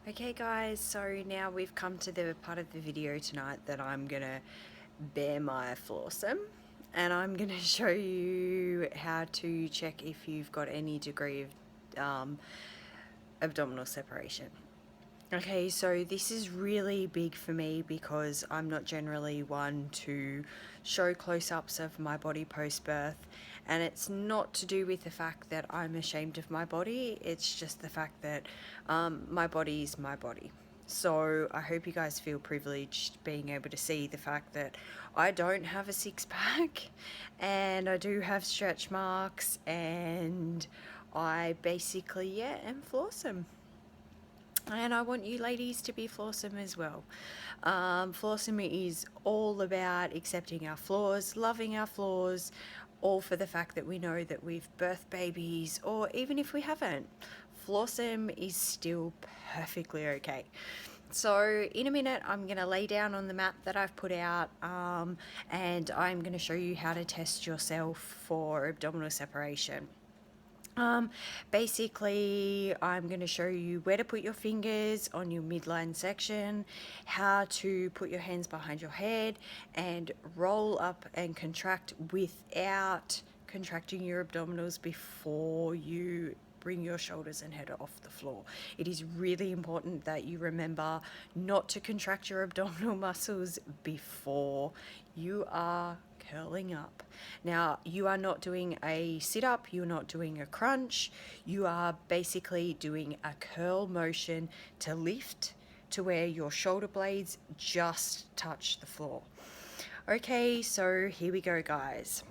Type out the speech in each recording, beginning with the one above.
Okay guys, so now we've come to the part of the video tonight that I'm gonna bare my florsum, and I'm gonna show you how to check if you've got any degree of abdominal separation. Okay, so this is really big for me because I'm not generally one to show close-ups of my body post-birth, and it's not to do with the fact that I'm ashamed of my body, it's just the fact that my body is my body. So I hope you guys feel privileged being able to see the fact that I don't have a six-pack and I do have stretch marks, and I basically, am flawsome. And I want you ladies to be flawsome as well. Flawsome is all about accepting our flaws, loving our flaws, all for the fact that we know that we've birthed babies, or even if we haven't, flawsome is still perfectly okay. So in a minute I'm going to lay down on the mat that I've put out, and I'm going to show you how to test yourself for abdominal separation. Basically, I'm going to show you where to put your fingers on your midline section, how to put your hands behind your head and roll up and contract without contracting your abdominals before you bring your shoulders and head off the floor. It is really important that you remember not to contract your abdominal muscles before you are curling up. Now, you are not doing a sit-up, you're not doing a crunch, you are basically doing a curl motion to lift to where your shoulder blades just touch the floor. Okay, so here we go, guys.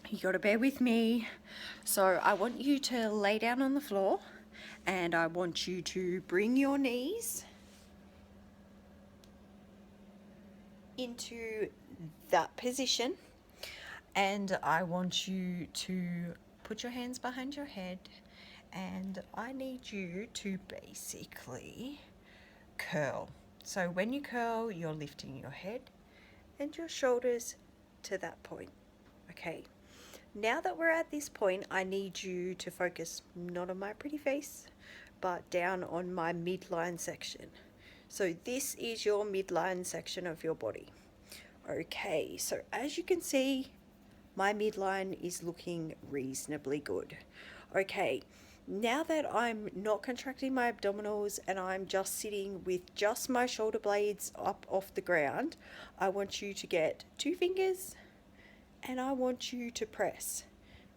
You gotta bear with me. So I want you to lay down on the floor, and I want you to bring your knees into that position, and I want you to put your hands behind your head, and I need you to basically curl. So when you curl, you're lifting your head and your shoulders to that point. Okay, now that we're at this point, I need you to focus not on my pretty face, but down on my midline section. So this is your midline section of your body. Okay, so as you can see, my midline is looking reasonably good. Okay, now that I'm not contracting my abdominals and I'm just sitting with just my shoulder blades up off the ground, I want you to get 2 fingers and I want you to press.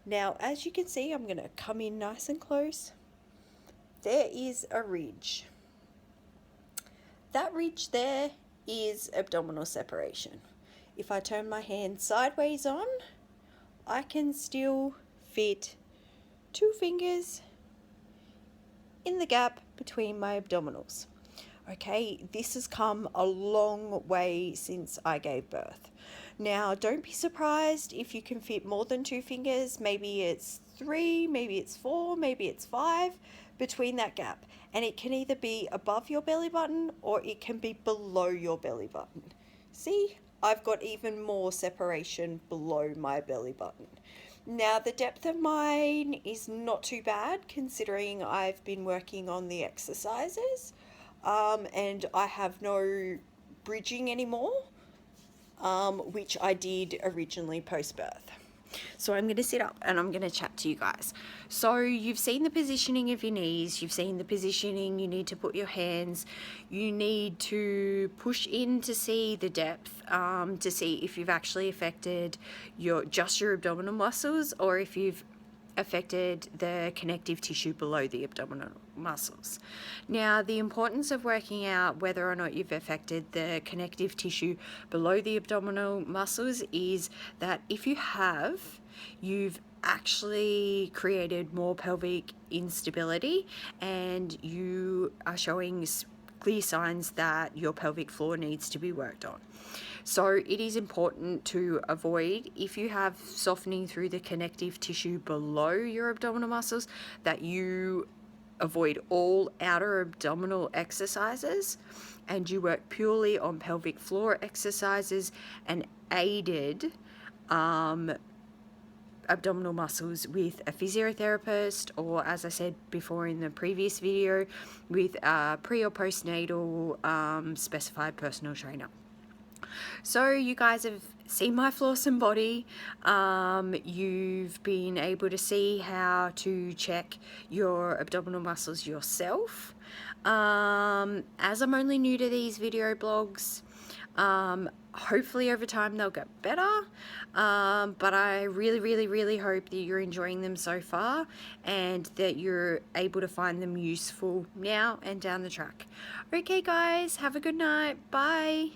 Now, as you can see, I'm going to come in nice and close. There is a ridge. That ridge there is abdominal separation. If I turn my hand sideways on, I can still fit 2 fingers in the gap between my abdominals. Okay, this has come a long way since I gave birth. Now, don't be surprised if you can fit more than 2 fingers. Maybe it's 3, maybe it's 4, maybe it's 5 between that gap. And it can either be above your belly button or it can be below your belly button. See, I've got even more separation below my belly button. Now, the depth of mine is not too bad considering I've been working on the exercises, and I have no bridging anymore, which I did originally post-birth. So I'm going to sit up and I'm going to chat to you guys. So you've seen the positioning of your knees, you've seen the positioning, you need to put your hands, you need to push in to see the depth, to see if you've actually affected just your abdominal muscles or if you've affected the connective tissue below the abdominal muscles. Now, the importance of working out whether or not you've affected the connective tissue below the abdominal muscles is that if you have, you've actually created more pelvic instability and you are showing clear signs that your pelvic floor needs to be worked on. So it is important to avoid, if you have softening through the connective tissue below your abdominal muscles, that you avoid all outer abdominal exercises and you work purely on pelvic floor exercises and aided abdominal muscles with a physiotherapist, or as I said before in the previous video, with a pre or postnatal specified personal trainer. So you guys have seen my flawsome body. You've been able to see how to check your abdominal muscles yourself. As I'm only new to these video blogs, hopefully over time they'll get better, but I really hope that you're enjoying them so far and that you're able to find them useful now and down the track. Okay guys, have a good night. Bye.